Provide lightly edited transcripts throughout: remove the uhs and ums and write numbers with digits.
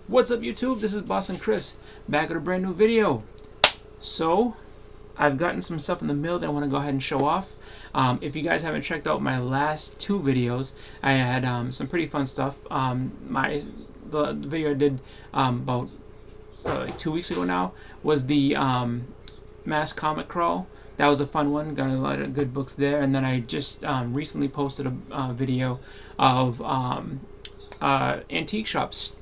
What's up, YouTube? This is Boston Chris, back with a brand new video. So, I've gotten some stuff in the mail that I want to go ahead and show off. If you guys haven't checked out my last two videos, I had some pretty fun stuff. The video I did about like 2 weeks ago now was the Mass Comic Crawl. That was a fun one. Got a lot of good books there. And then I just recently posted a video of antique shops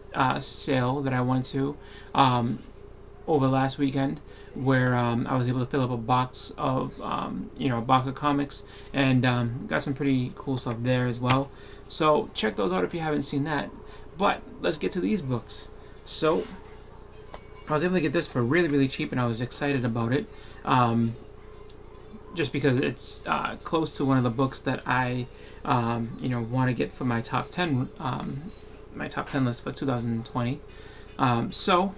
sale that I went to over last weekend, where I was able to fill up a box of a box of comics, and got some pretty cool stuff there as well. So check those out if you haven't seen that. But let's get to these books. So I was able to get this for really cheap, and I was excited about it. Just because it's close to one of the books that I want to get for my top 10 list for 2020. So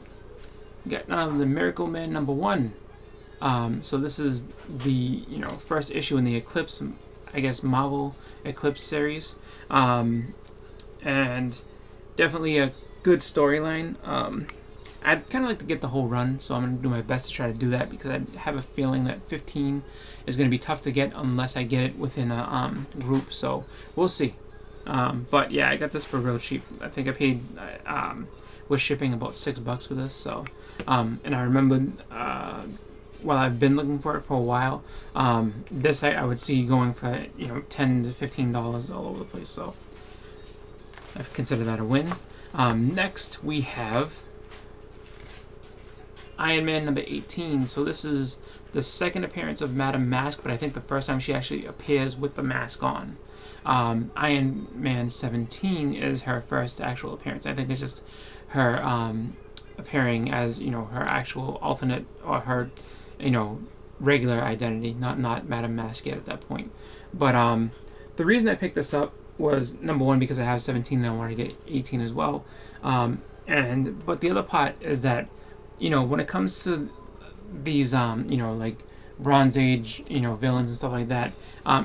get the Miracle Man #1. So this is the first issue in the Eclipse, I guess, Marvel Eclipse series, and definitely a good storyline. I'd kind of like to get the whole run, so I'm going to do my best to try to do that, because I have a feeling that 15 is going to be tough to get unless I get it within a group, so we'll see. But yeah, I got this for real cheap. I think I paid with shipping about $6 for this. So, and I remember while I've been looking for it for a while, this I would see going for $10 to $15 all over the place. So I consider that a win. Next we have Iron Man #18. So this is the second appearance of Madame Mask, but I think the first time she actually appears with the mask on. Iron Man 17 is her first actual appearance. I think it's just her appearing as her actual alternate, or her regular identity, not Madame Mask yet at that point. But the reason I picked this up was, number one, because I have 17 and I wanted to get 18 as well. But the other part is that when it comes to these like Bronze Age villains and stuff like that,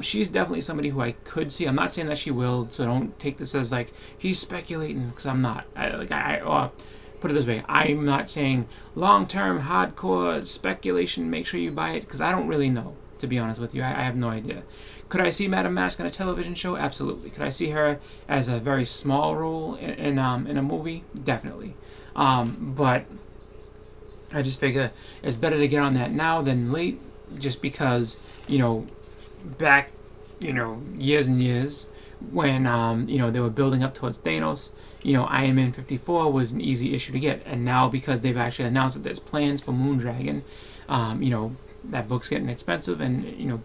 she's definitely somebody who I could see. I'm not saying that she will, so don't take this as like he's speculating, because I'm not. I put it this way, I'm not saying long-term hardcore speculation, make sure you buy it, because I don't really know, to be honest with you. I have no idea. Could I see Madame Mask on a television show? Absolutely. Could I see her as a very small role in a movie? Definitely. But I just figure it's better to get on that now than late, just because back years and years, when they were building up towards Thanos, Iron Man 54 was an easy issue to get, and now because they've actually announced that there's plans for Moondragon, that book's getting expensive, and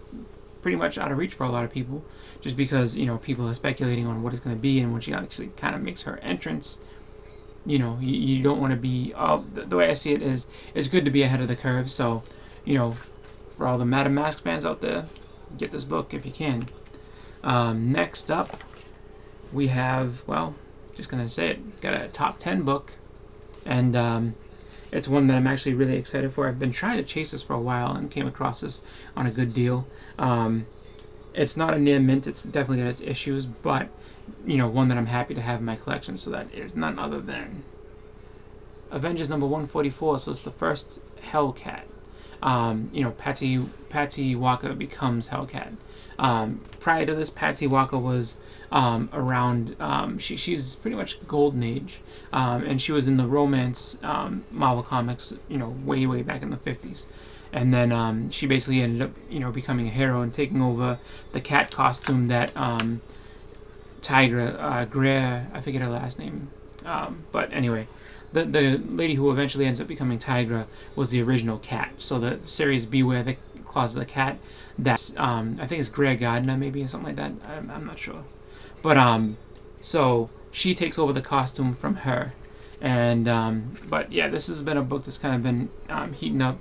pretty much out of reach for a lot of people, just because people are speculating on what it's going to be, and when she actually kind of makes her entrance. You don't want to be. The way I see it is, it's good to be ahead of the curve. So, for all the Madame Mask fans out there, get this book if you can. Next up, we have, just gonna say it, got a top 10 book, and it's one that I'm actually really excited for. I've been trying to chase this for a while and came across this on a good deal. It's not a near mint. It's definitely got its issues, but one that I'm happy to have in my collection. So that is none other than Avengers #144. So it's the first Hellcat. Patsy Walker becomes Hellcat. Prior to this, Patsy Walker was around. She's pretty much Golden Age, and she was in the romance Marvel comics. Way back in the 50s. And then she basically ended up, becoming a hero and taking over the cat costume that Tigra Greer, I forget her last name, but anyway, the lady who eventually ends up becoming Tigra was the original cat. So the series Beware the Claws of the Cat, that's I think it's Greer Gardner maybe, or something like that. I'm not sure, but so she takes over the costume from her, and but yeah, this has been a book that's kind of been heating up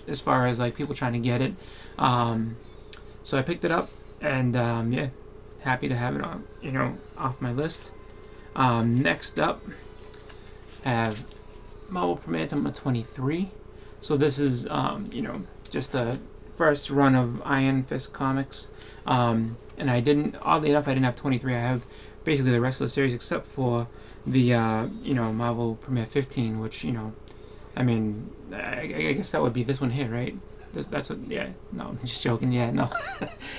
as far as like people trying to get it. So I picked it up, and yeah, happy to have it on, off my list. Next up, I have Marvel Premiere #23. So this is, just a first run of Iron Fist comics. And oddly enough, I didn't have 23. I have basically the rest of the series except for the Marvel Premiere 15, which I mean, I guess that would be this one here, right? That's what, yeah. No, I'm just joking. Yeah, no.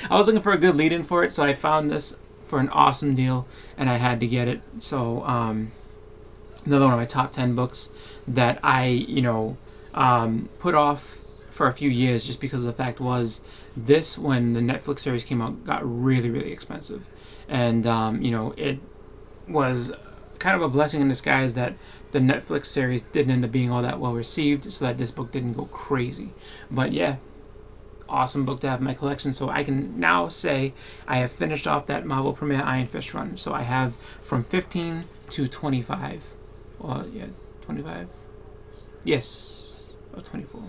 I was looking for a good lead-in for it, so I found this for an awesome deal, and I had to get it. So, another one of my top 10 books that I, put off for a few years just because the fact was this, when the Netflix series came out, got really, really expensive. And, it was kind of a blessing in disguise that the Netflix series didn't end up being all that well received, so that this book didn't go crazy. But yeah, awesome book to have in my collection. So I can now say I have finished off that Marvel Premiere Iron Fist run. So I have from 15 to 25. Well, yeah, 25? Yes. Or 24.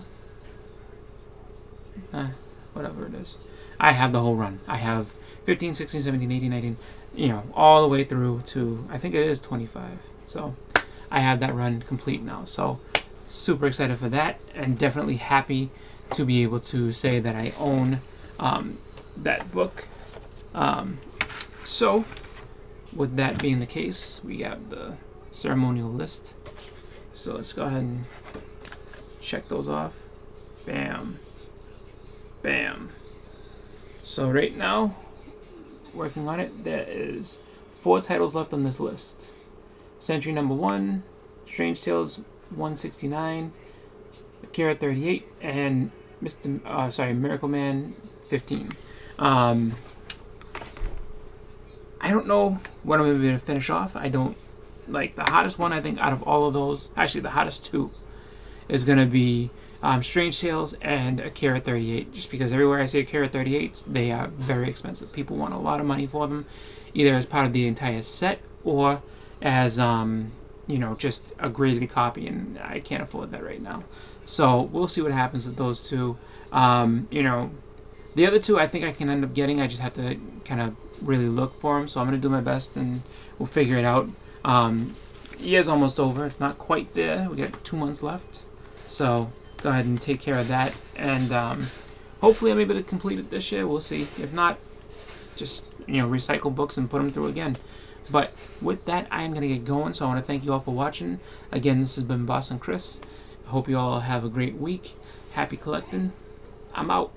Whatever it is. I have the whole run. I have 15, 16, 17, 18, 19, all the way through to, I think it is 25. So I have that run complete now. So super excited for that, and definitely happy to be able to say that I own that book. So with that being the case, we have the ceremonial list. So let's go ahead and check those off. Bam. Bam. So right now, working on it, there is 4 titles left on this list. Century number 1, Strange Tales 169, Akira 38, and Miracle Man 15. I don't know what I'm going to finish off. I don't like the hottest one. I think out of all of those, actually the hottest 2 is going to be Strange Tales and Akira 38, just because everywhere I see Akira 38s, they are very expensive. People want a lot of money for them, either as part of the entire set or as just a graded copy, and I can't afford that right now. So we'll see what happens with those 2. The other 2 I think I can end up getting. I just have to kind of really look for them. So I'm going to do my best, and we'll figure it out. Year's almost over. It's not quite there. We got 2 months left. So go ahead and take care of that. And hopefully I'm able to complete it this year. We'll see. If not, just recycle books and put them through again. But with that, I am going to get going. So I want to thank you all for watching. Again, this has been Boston Chris. I hope you all have a great week. Happy collecting. I'm out.